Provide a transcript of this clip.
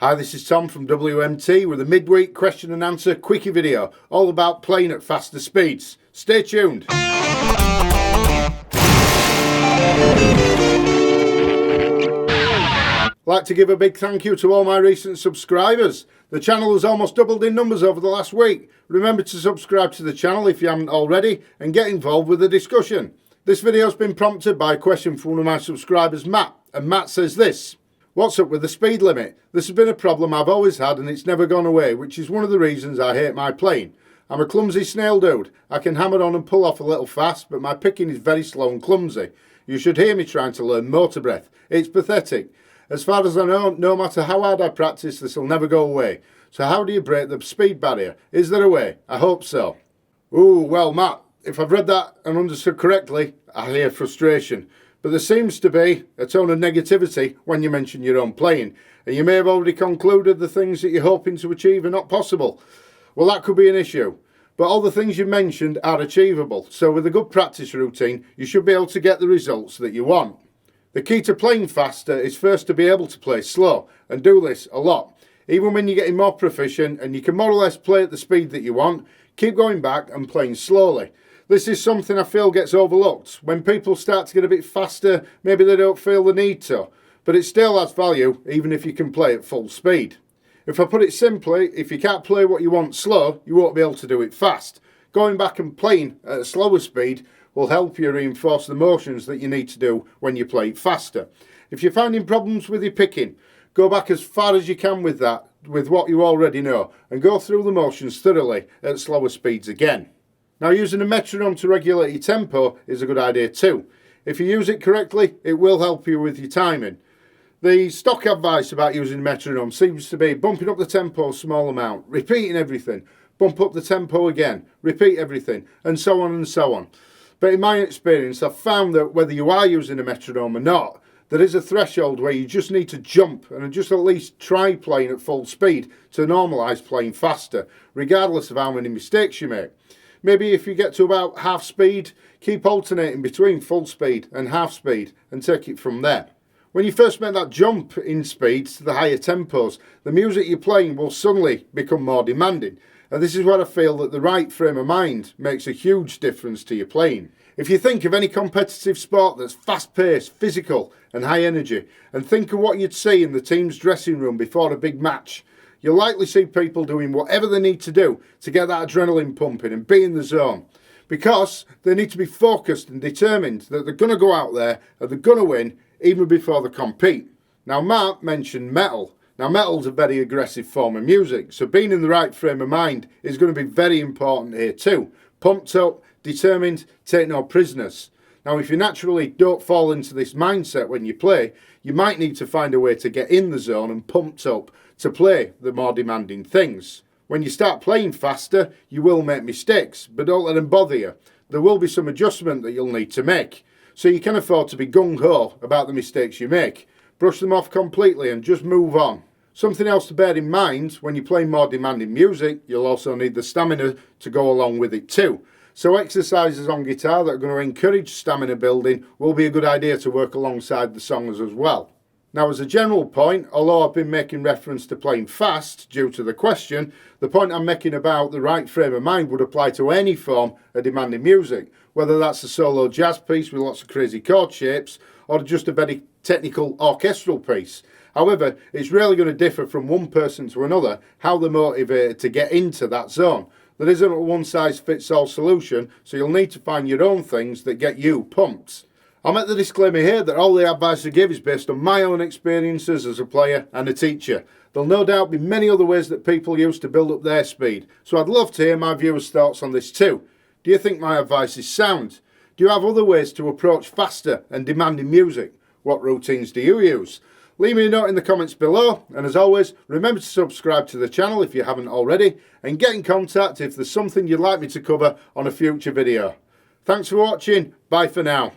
Hi, this is Tom from WMT with a midweek question and answer quickie video all about playing at faster speeds. Stay tuned. I'd like to give a big thank you to all my recent subscribers. The channel has almost doubled in numbers over the last week. Remember to subscribe to the channel if you haven't already and get involved with the discussion. This video has been prompted by a question from one of my subscribers, Matt, and Matt says this: what's up with the speed limit? This has been a problem I've always had and it's never gone away, which is one of the reasons I hate my playing. I'm a clumsy snail dude. I can hammer on and pull off a little fast, but my picking is very slow and clumsy. You should hear me trying to learn motor breath. It's pathetic. As far as I know, no matter how hard I practice, this will never go away. So how do you break the speed barrier? Is there a way? I hope so. Ooh, well, Matt, if I've read that and understood correctly, I hear frustration. But there seems to be a tone of negativity when you mention your own playing, and you may have already concluded the things that you're hoping to achieve are not possible. Well, that could be an issue. But all the things you mentioned are achievable, so with a good practice routine, you should be able to get the results that you want. The key to playing faster is first to be able to play slow, and do this a lot. Even when you're getting more proficient and you can more or less play at the speed that you want, keep going back and playing slowly. This is something I feel gets overlooked. When people start to get a bit faster, maybe they don't feel the need to, but it still has value even if you can play at full speed. If I put it simply, if you can't play what you want slow, you won't be able to do it fast. Going back and playing at a slower speed will help you reinforce the motions that you need to do when you play faster. If you're finding problems with your picking, go back as far as you can with that, with what you already know, and go through the motions thoroughly at slower speeds again. Now, using a metronome to regulate your tempo is a good idea too. If you use it correctly, it will help you with your timing. The stock advice about using a metronome seems to be bumping up the tempo a small amount, repeating everything, bump up the tempo again, repeat everything, and so on and so on. But in my experience, I've found that whether you are using a metronome or not, there is a threshold where you just need to jump and just at least try playing at full speed to normalise playing faster, regardless of how many mistakes you make. Maybe if you get to about half speed, keep alternating between full speed and half speed and take it from there. When you first make that jump in speed to the higher tempos, the music you're playing will suddenly become more demanding. And this is where I feel that the right frame of mind makes a huge difference to your playing. If you think of any competitive sport that's fast-paced, physical and high energy, and think of what you'd see in the team's dressing room before a big match, you'll likely see people doing whatever they need to do to get that adrenaline pumping and be in the zone. Because they need to be focused and determined that they're going to go out there and they're going to win even before they compete. Now, Mark mentioned metal. Now, metal's a very aggressive form of music, so being in the right frame of mind is going to be very important here too. Pumped up, determined, take no prisoners. Now, if you naturally don't fall into this mindset when you play, you might need to find a way to get in the zone and pumped up to play the more demanding things. When you start playing faster, you will make mistakes, but don't let them bother you. There will be some adjustment that you'll need to make, so you can afford to be gung-ho about the mistakes you make. Brush them off completely and just move on. Something else to bear in mind, when you play more demanding music, you'll also need the stamina to go along with it too. So exercises on guitar that are going to encourage stamina building will be a good idea to work alongside the songs as well. Now, as a general point, although I've been making reference to playing fast due to the question, the point I'm making about the right frame of mind would apply to any form of demanding music, whether that's a solo jazz piece with lots of crazy chord shapes or just a very technical orchestral piece. However, it's really going to differ from one person to another how they're motivated to get into that zone. There isn't a one-size-fits-all solution, so you'll need to find your own things that get you pumped. I'll make the disclaimer here that all the advice I give is based on my own experiences as a player and a teacher. There'll no doubt be many other ways that people use to build up their speed, so I'd love to hear my viewers' thoughts on this too. Do you think my advice is sound? Do you have other ways to approach faster and demanding music? What routines do you use? Leave me a note in the comments below, and as always, remember to subscribe to the channel if you haven't already, and get in contact if there's something you'd like me to cover on a future video. Thanks for watching, bye for now.